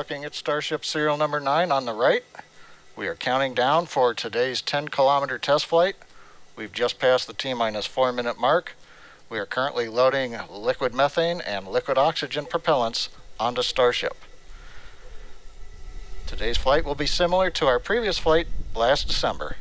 looking at Starship serial number 9 on the right. We are counting down for today's 10-kilometer test flight. We've just passed the T-minus 4-minute mark. We are currently loading liquid methane and liquid oxygen propellants onto Starship. Today's flight will be similar to our previous flight last December.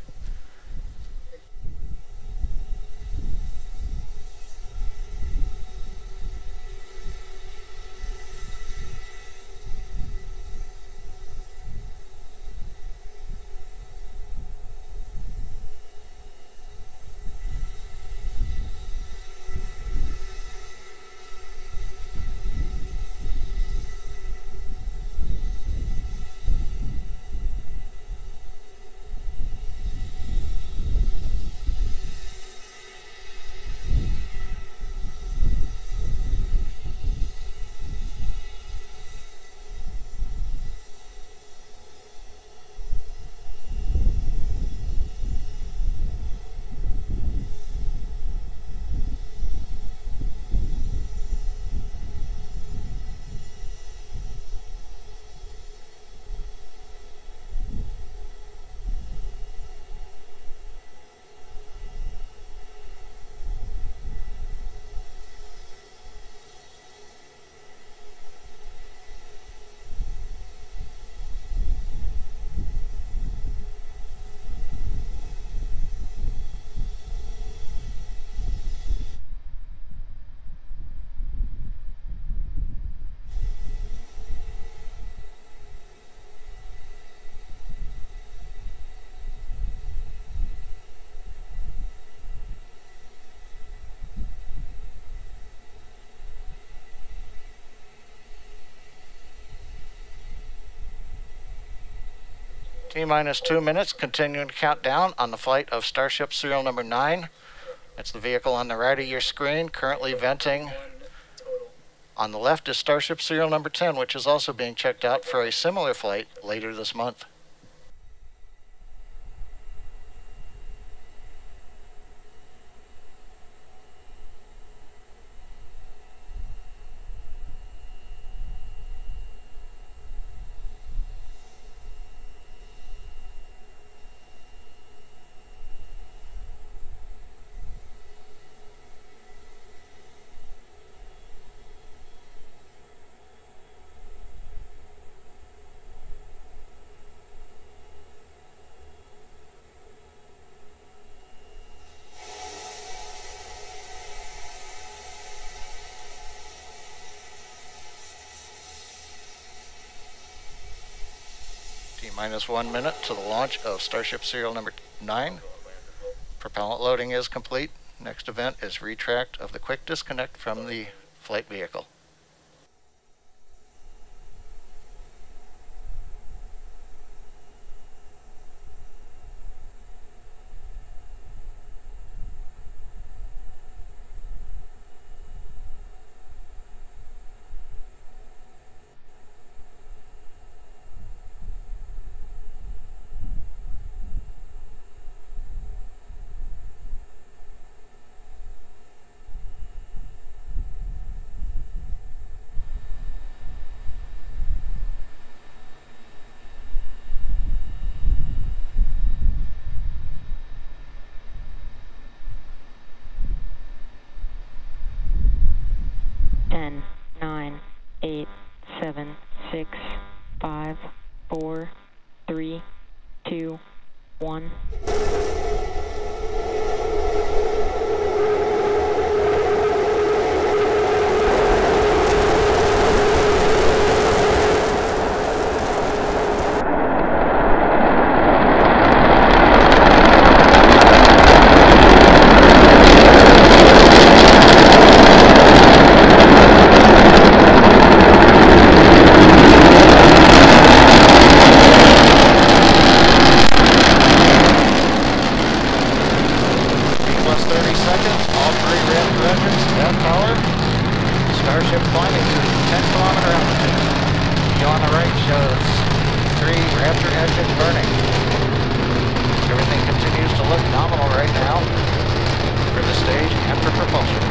T-minus 2 minutes, continuing to count down on the flight of Starship serial number 9. That's the vehicle on the right of your screen, currently venting. On the left is Starship serial number 10, which is also being checked out for a similar flight later this month. T-minus 1 minute to the launch of Starship serial number 9. Propellant loading is complete. Next event is retract of the quick disconnect from the flight vehicle. Ten, 9, 8, 7, 6, 5, 4, 3, 2, 1. Starship climbing to 10-kilometer altitude. View on the right shows 3 Raptor engines burning. Everything continues to look nominal right now for the stage and for propulsion.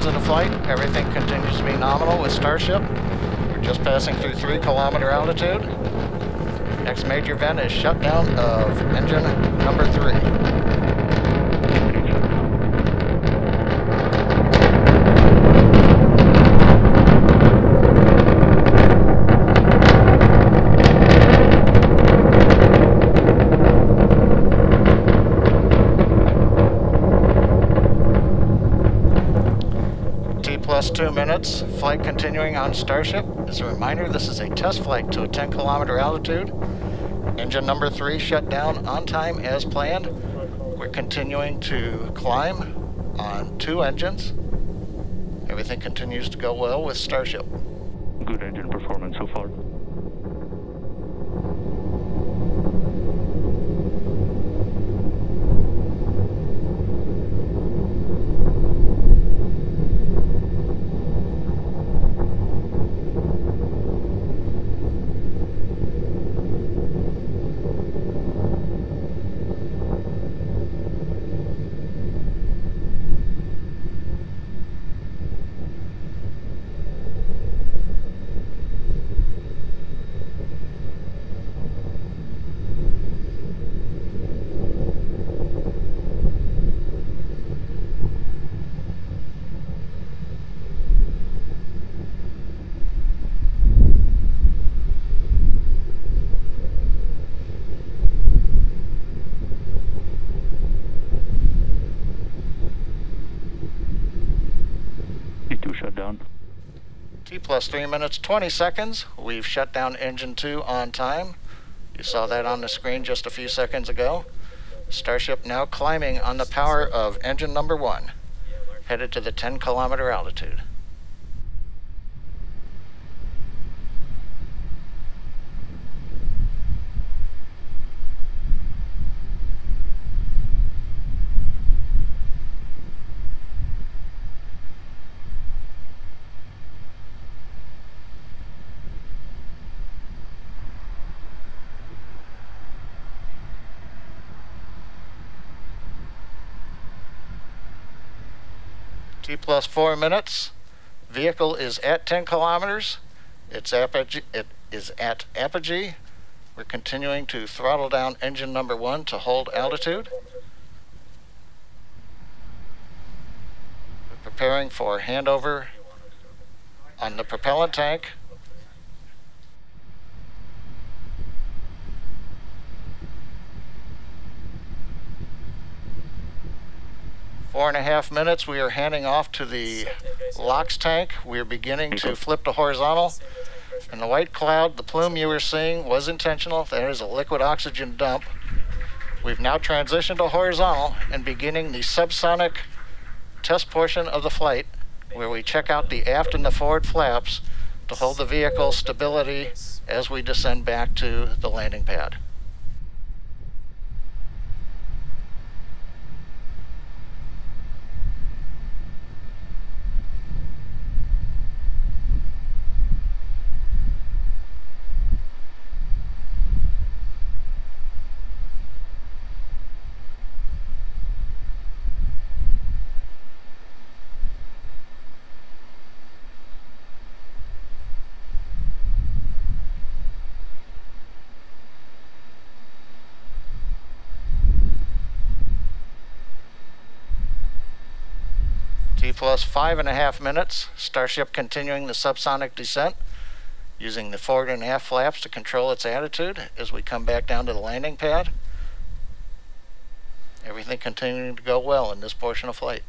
seconds into flight. Everything continues to be nominal with Starship. We're just passing through 3-kilometer altitude. Next major event is shutdown of engine number 3. Plus 2 minutes, flight continuing on Starship. As a reminder, this is a test flight to a 10-kilometer altitude. Engine number 3 shut down on time as planned. We're continuing to climb on 2 engines. Everything continues to go well with Starship. Good engine performance so far. Shut down. T plus 3 minutes, 20 seconds. We've shut down engine 2 on time. You saw that on the screen just a few seconds ago. Starship now climbing on the power of engine number 1, headed to the 10-kilometer altitude. T plus 4 minutes. Vehicle is at 10 kilometers. It is at apogee. We're continuing to throttle down engine number 1 to hold altitude. We're preparing for handover on the propellant tank. Four and a half minutes, we are handing off to the LOX tank. We are beginning to flip to horizontal. And the white cloud, the plume you were seeing, was intentional. That is a liquid oxygen dump. We've now transitioned to horizontal and beginning the subsonic test portion of the flight, where we check out the aft and the forward flaps to hold the vehicle stability as we descend back to the landing pad. T plus 5.5 minutes. Starship continuing the subsonic descent, using the forward and aft flaps to control its attitude as we come back down to the landing pad. Everything continuing to go well in this portion of flight.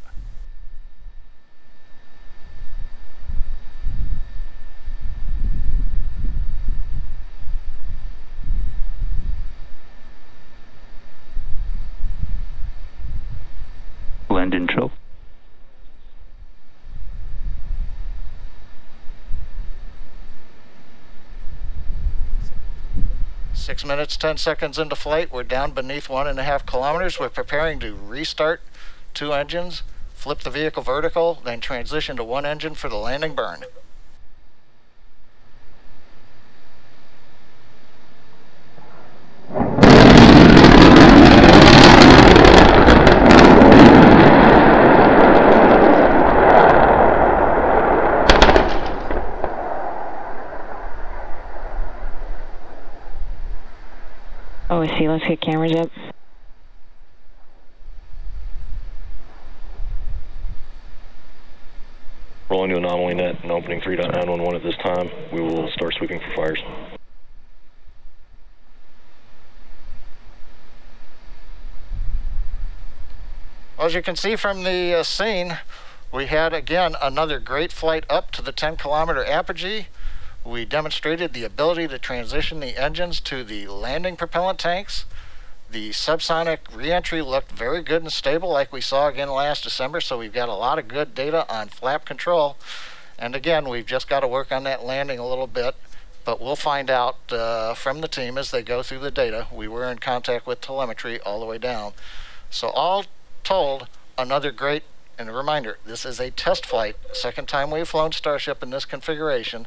Land intro. 6 minutes, 10 seconds into flight. We're down beneath 1.5 kilometers. We're preparing to restart 2 engines, flip the vehicle vertical, then transition to 1 engine for the landing burn. OSC, let's get cameras up. Rolling to anomaly net and opening 3.911 at this time. We will start sweeping for fires. As you can see from the scene, we had again another great flight up to the 10-kilometer apogee. We demonstrated the ability to transition the engines to the landing propellant tanks. The subsonic reentry looked very good and stable like we saw again last December, so we've got a lot of good data on flap control. And again, we've just got to work on that landing a little bit, but we'll find out from the team as they go through the data. We were in contact with telemetry all the way down. So all told, another great, and a reminder, this is a test flight, second time we've flown Starship in this configuration.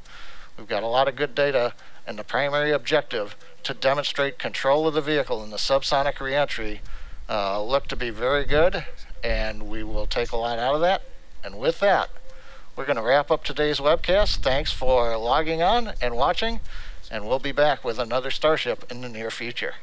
We've got a lot of good data, and the primary objective to demonstrate control of the vehicle in the subsonic reentry look to be very good, and we will take a lot out of that. And with that, we're going to wrap up today's webcast. Thanks for logging on and watching, and we'll be back with another Starship in the near future.